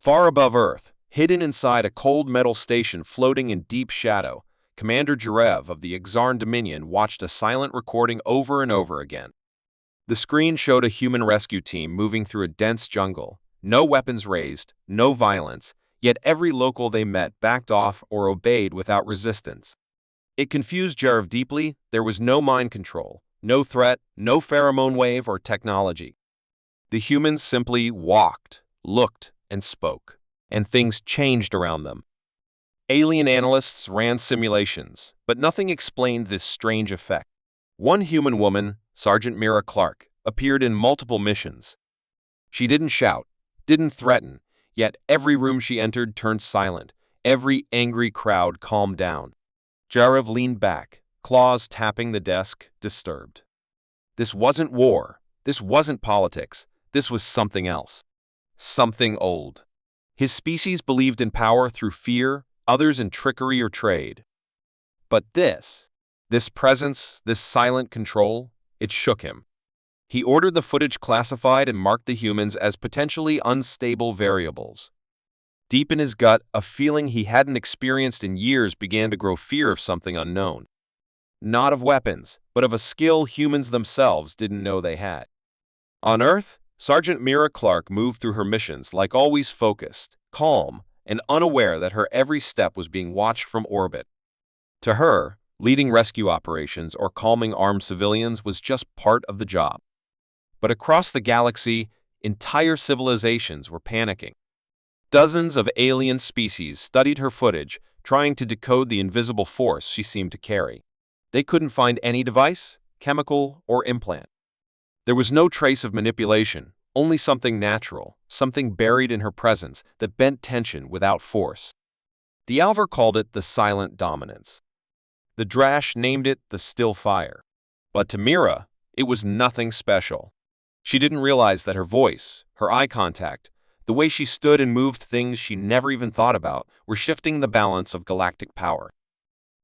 Far above Earth, hidden inside a cold metal station floating in deep shadow, Commander Jarev of the Exarn Dominion watched a silent recording over and over again. The screen showed a human rescue team moving through a dense jungle. No weapons raised, no violence, yet every local they met backed off or obeyed without resistance. It confused Jarev deeply. There was no mind control, no threat, no pheromone wave or technology. The humans simply walked, looked, and spoke, and things changed around them. Alien analysts ran simulations, but nothing explained this strange effect. One human woman, Sergeant Mira Clark, appeared in multiple missions. She didn't shout, didn't threaten, yet every room she entered turned silent. Every angry crowd calmed down. Jarev leaned back, claws tapping the desk, disturbed. This wasn't war. This wasn't politics. This was something else. Something old. His species believed in power through fear, others in trickery or trade. But this presence, this silent control, it shook him. He ordered the footage classified and marked the humans as potentially unstable variables. Deep in his gut, a feeling he hadn't experienced in years began to grow fear of something unknown. Not of weapons, but of a skill humans themselves didn't know they had. On Earth, Sergeant Mira Clark moved through her missions like always focused, calm, and unaware that her every step was being watched from orbit. To her, leading rescue operations or calming armed civilians was just part of the job. But across the galaxy, entire civilizations were panicking. Dozens of alien species studied her footage, trying to decode the invisible force she seemed to carry. They couldn't find any device, chemical, or implant. There was no trace of manipulation, only something natural, something buried in her presence that bent tension without force. The Alvar called it the silent dominance. The Drash named it the still fire. But to Mira, it was nothing special. She didn't realize that her voice, her eye contact, the way she stood and moved things she never even thought about, were shifting the balance of galactic power.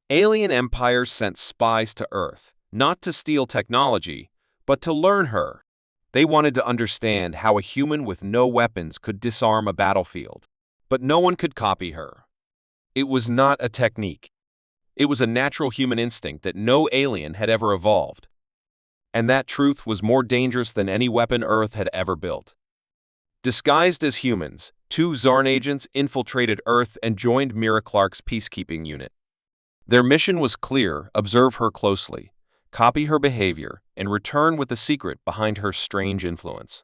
Alien empires sent spies to Earth, not to steal technology, but to learn her. They wanted to understand how a human with no weapons could disarm a battlefield. But no one could copy her. It was not a technique. It was a natural human instinct that no alien had ever evolved. And that truth was more dangerous than any weapon Earth had ever built. Disguised as humans, two Xarn agents infiltrated Earth and joined Mira Clark's peacekeeping unit. Their mission was clear: observe her closely, copy her behavior, and return with the secret behind her strange influence.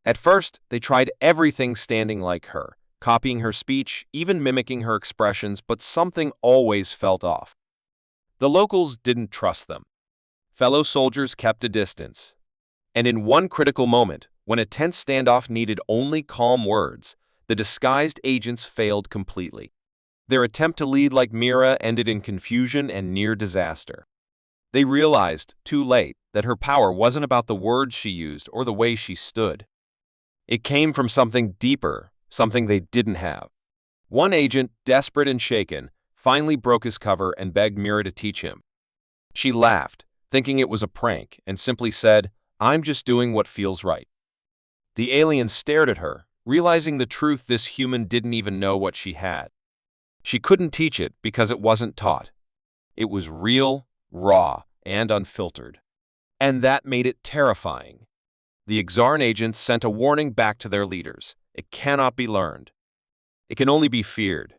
At first, they tried everything standing like her, copying her speech, even mimicking her expressions, but something always felt off. The locals didn't trust them. Fellow soldiers kept a distance. And in one critical moment, when a tense standoff needed only calm words, the disguised agents failed completely. Their attempt to lead like Mira ended in confusion and near disaster. They realized, too late, that her power wasn't about the words she used or the way she stood. It came from something deeper, something they didn't have. One agent, desperate and shaken, finally broke his cover and begged Mira to teach him. She laughed, thinking it was a prank, and simply said, "I'm just doing what feels right." The alien stared at her, realizing the truth: this human didn't even know what she had. She couldn't teach it because it wasn't taught. It was real, raw, and unfiltered. And that made it terrifying. The Exarn agents sent a warning back to their leaders: it cannot be learned. It can only be feared.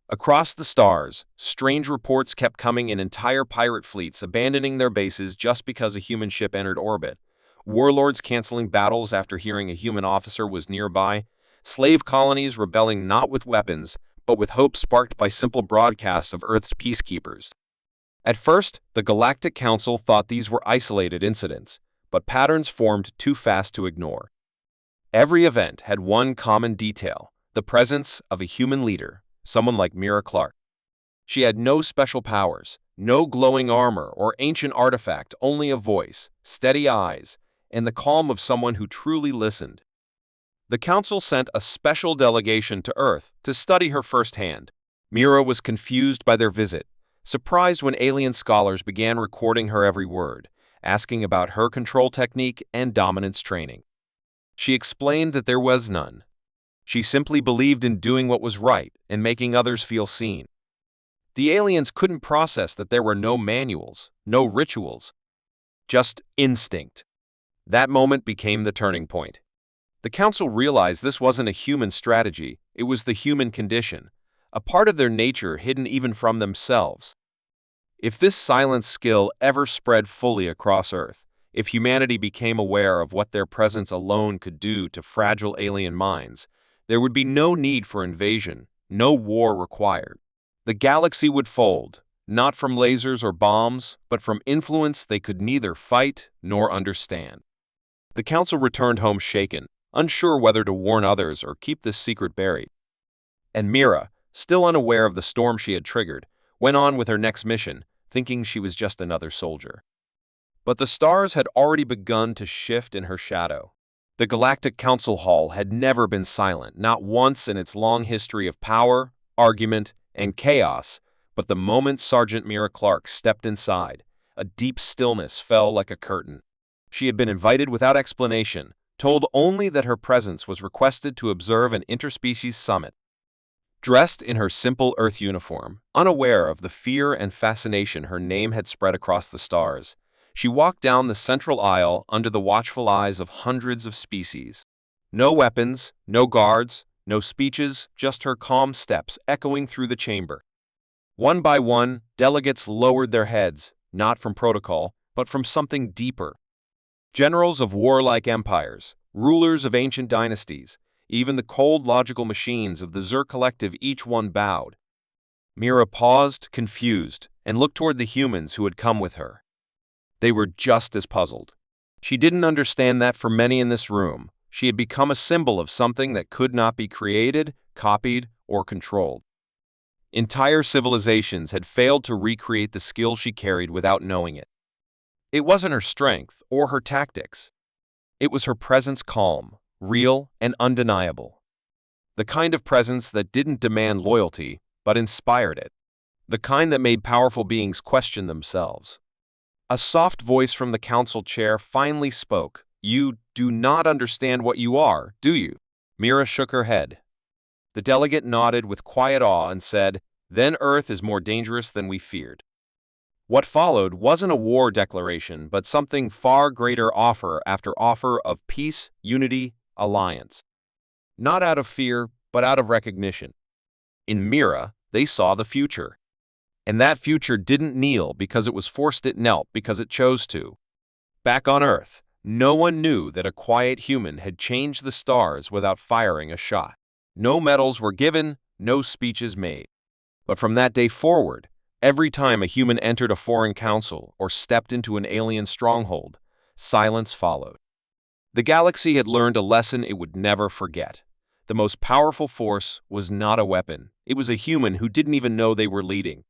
Across the stars, strange reports kept coming in: entire pirate fleets abandoning their bases just because a human ship entered orbit, warlords canceling battles after hearing a human officer was nearby, slave colonies rebelling not with weapons, but with hope sparked by simple broadcasts of Earth's peacekeepers. At first, the Galactic Council thought these were isolated incidents, but patterns formed too fast to ignore. Every event had one common detail: the presence of a human leader, someone like Mira Clark. She had no special powers, no glowing armor or ancient artifact, only a voice, steady eyes, and the calm of someone who truly listened. The Council sent a special delegation to Earth to study her firsthand. Mira was confused by their visit, surprised when alien scholars began recording her every word, asking about her control technique and dominance training. She explained that there was none. She simply believed in doing what was right and making others feel seen. The aliens couldn't process that there were no manuals, no rituals, just instinct. That moment became the turning point. The council realized this wasn't a human strategy, it was the human condition, a part of their nature hidden even from themselves. If this silent skill ever spread fully across Earth, if humanity became aware of what their presence alone could do to fragile alien minds, there would be no need for invasion, no war required. The galaxy would fold, not from lasers or bombs, but from influence they could neither fight nor understand. The council returned home shaken, unsure whether to warn others or keep this secret buried. And Mira, still unaware of the storm she had triggered, went on with her next mission, thinking she was just another soldier. But the stars had already begun to shift in her shadow. The Galactic Council Hall had never been silent, not once in its long history of power, argument, and chaos, but the moment Sergeant Mira Clark stepped inside, a deep stillness fell like a curtain. She had been invited without explanation, told only that her presence was requested to observe an interspecies summit. Dressed in her simple Earth uniform, unaware of the fear and fascination her name had spread across the stars, she walked down the central aisle under the watchful eyes of hundreds of species. No weapons, no guards, no speeches, just her calm steps echoing through the chamber. One by one, delegates lowered their heads, not from protocol, but from something deeper. Generals of warlike empires, rulers of ancient dynasties, even the cold logical machines of the Zur Collective, each one bowed. Mira paused, confused, and looked toward the humans who had come with her. They were just as puzzled. She didn't understand that for many in this room, she had become a symbol of something that could not be created, copied, or controlled. Entire civilizations had failed to recreate the skill she carried without knowing it. It wasn't her strength or her tactics. It was her presence, calm, real, and undeniable. The kind of presence that didn't demand loyalty, but inspired it. The kind that made powerful beings question themselves. A soft voice from the council chair finally spoke. "You do not understand what you are, do you?" Mira shook her head. The delegate nodded with quiet awe and said, "Then Earth is more dangerous than we feared." What followed wasn't a war declaration, but something far greater, offer after offer of peace, unity, alliance. Not out of fear, but out of recognition. In Mira, they saw the future. And that future didn't kneel because it was forced, it knelt because it chose to. Back on Earth, no one knew that a quiet human had changed the stars without firing a shot. No medals were given, no speeches made. But from that day forward, every time a human entered a foreign council or stepped into an alien stronghold, silence followed. The galaxy had learned a lesson it would never forget. The most powerful force was not a weapon. It was a human who didn't even know they were leading.